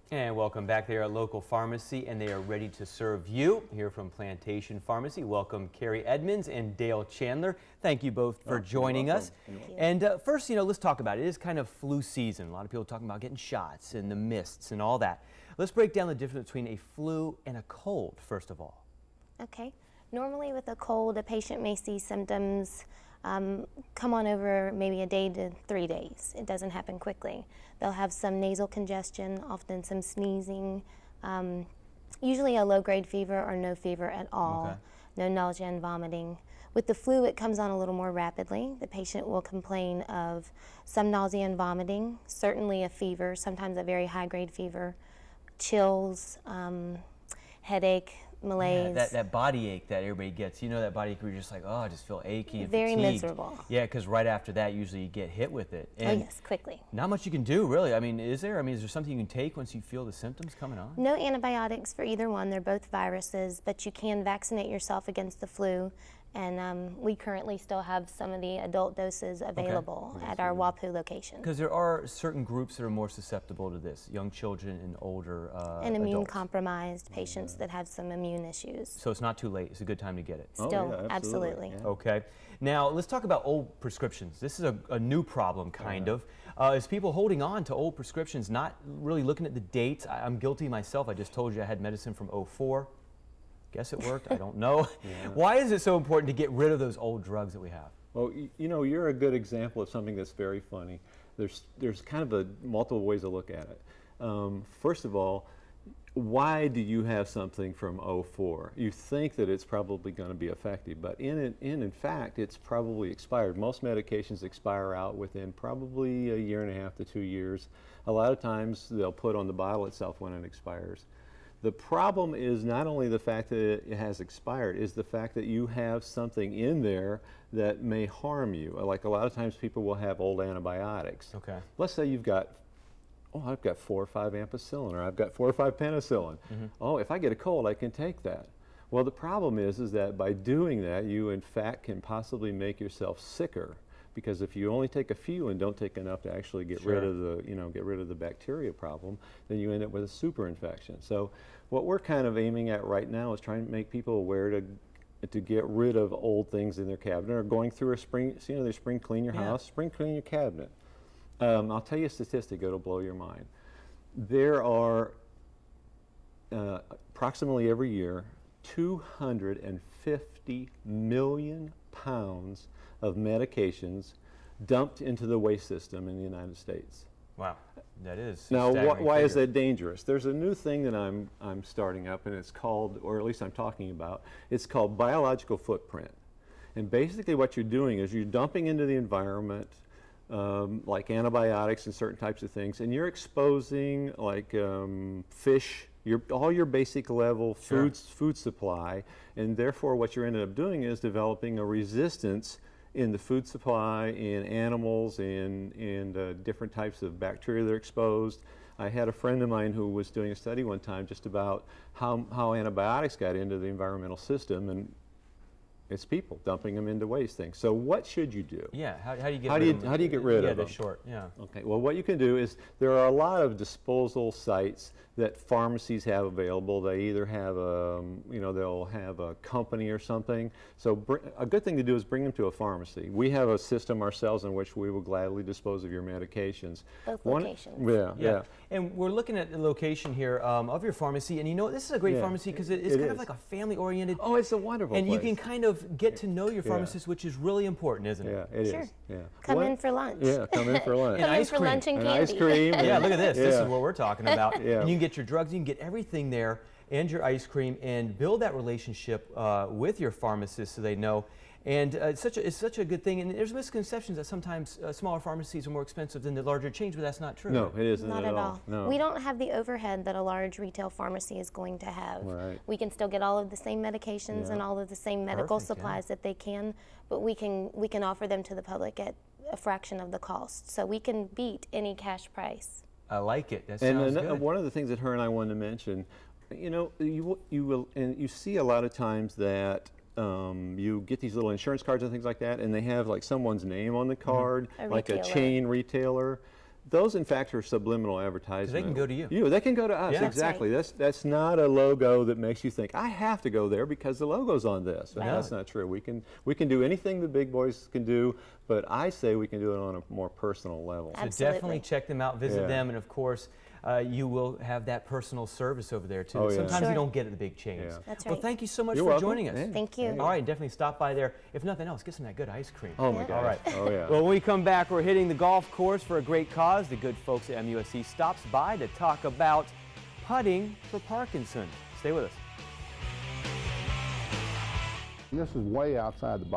And welcome back. They are a local pharmacy and they are ready to serve you. Here from Plantation Pharmacy, welcome Carrie Edmonds and Dale Chandler. Thank you both for joining us. And first, let's talk about it. It is kind of flu season. A lot of people talking about getting shots and the mists and all that. Let's break down the difference between a flu and a cold, first of all. Okay. Normally with a cold, a patient may see symptoms come on over maybe a day to 3 days. It doesn't happen quickly. They'll have some nasal congestion, often some sneezing, usually a low-grade fever or no fever at all, no nausea and vomiting. With the flu, it comes on a little more rapidly. The patient will complain of some nausea and vomiting, certainly a fever, sometimes a very high-grade fever, chills, headache, malaise. Yeah, that body ache that everybody gets. You know that body ache where you're just like, oh, I just feel achy and very fatigued. miserable. Yeah, because right after that, usually you get hit with it. And oh yes, quickly. Not much you can do, really. I mean, is there? Is there something you can take once you feel the symptoms coming on? No antibiotics for either one. They're both viruses, but you can vaccinate yourself against the flu. And we currently still have some of the adult doses available at our WAPU location. Because there are certain groups that are more susceptible to this, young children and older and immune-compromised adults. patients that have some immune issues. So it's not too late. It's a good time to get it. Still, absolutely. Yeah. Okay. Now, let's talk about old prescriptions. This is a new problem, kind of. Is people holding on to old prescriptions, not really looking at the dates? I'm guilty myself. I just told you I had medicine from '04. Guess it worked. I don't know. Why is it so important to get rid of those old drugs that we have? Well, you're a good example of something that's very funny. There's kind of multiple ways to look at it. First of all, why do you have something from '04? You think that it's probably going to be effective, but in fact, it's probably expired. Most medications expire out within probably a year and a half to 2 years. A lot of times they'll put on the bottle itself when it expires. The problem is not only the fact that it has expired, is the fact that you have something in there that may harm you. Like a lot of times people will have old antibiotics. Okay. Let's say you've got, I've got 4 or 5 ampicillin, or I've got 4 or 5 penicillin. Oh, if I get a cold, I can take that. Well, the problem is that by doing that, you in fact can possibly make yourself sicker. Because if you only take a few and don't take enough to actually get rid of the bacteria problem, then you end up with a super infection. So what we're kind of aiming at right now is trying to make people aware to get rid of old things in their cabinet, or going through a spring, they spring clean your house, spring clean your cabinet. I'll tell you a statistic, it'll blow your mind. There are approximately every year 250 million pounds of medications dumped into the waste system in the United States. Wow, that is. Now, why is that dangerous? There's a new thing that I'm starting up, and it's called, or at least I'm talking about, it's called biological footprint. And basically what you're doing is you're dumping into the environment like antibiotics and certain types of things, and you're exposing like fish, all your basic level food supply, and therefore what you're ended up doing is developing a resistance in the food supply, in animals, in different types of bacteria that are exposed. I had a friend of mine who was doing a study one time just about how antibiotics got into the environmental system, and it's people dumping them into waste things. So what should you do? Yeah, how do you get rid of them? How do you get rid of them? Okay, well what you can do is there are a lot of disposal sites that pharmacies have available. They either have they'll have a company or something. So a good thing to do is bring them to a pharmacy. We have a system ourselves in which we will gladly dispose of your medications. Both locations. Yeah. And we're looking at the location here of your pharmacy, and this is a great pharmacy because it's kind of like a family-oriented. Oh, it's a wonderful place. And you can kind of get to know your pharmacist, which is really important, isn't it? Yeah, it is. Yeah. Come in for lunch. Yeah, come in for lunch. Come in for lunch and candy. Ice cream. Yeah, look at this. This is what we're talking about. And you can get your drugs, you can get everything there, and your ice cream, and build that relationship with your pharmacist so they know. And it's such a good thing. And there's misconceptions that sometimes smaller pharmacies are more expensive than the larger chains, but that's not true. No, it isn't not at all. No. We don't have the overhead that a large retail pharmacy is going to have. Right. We can still get all of the same medications and all of the same medical supplies that they can, but we can offer them to the public at a fraction of the cost. So we can beat any cash price. I like it. That sounds good. One of the things that her and I wanted to mention, you see a lot of times that you get these little insurance cards and things like that, and they have like someone's name on the card, like a chain retailer. those in fact are subliminal advertisements. they can go to you. They can go to us, Yeah. exactly. That's not a logo that makes you think, I have to go there because the logo's on this. And Right. that's not true. We can do anything the big boys can do, but I say we can do it on a more personal level. So Absolutely. definitely check them out, visit Yeah. them, and of course, you will have that personal service over there too. Oh, yeah. Sometimes Sure. you don't get at the big chains. Yeah. That's Well, right. thank you so much You're for welcome. joining us. Yeah. Thank you. All right, definitely stop by there. If nothing else, get some of that good ice cream. Oh my Yeah. God. All right. Oh yeah. Well, when we come back, we're hitting the golf course for a great cause. The good folks at MUSC stops by to talk about putting for Parkinson's. Stay with us. This is way outside the box.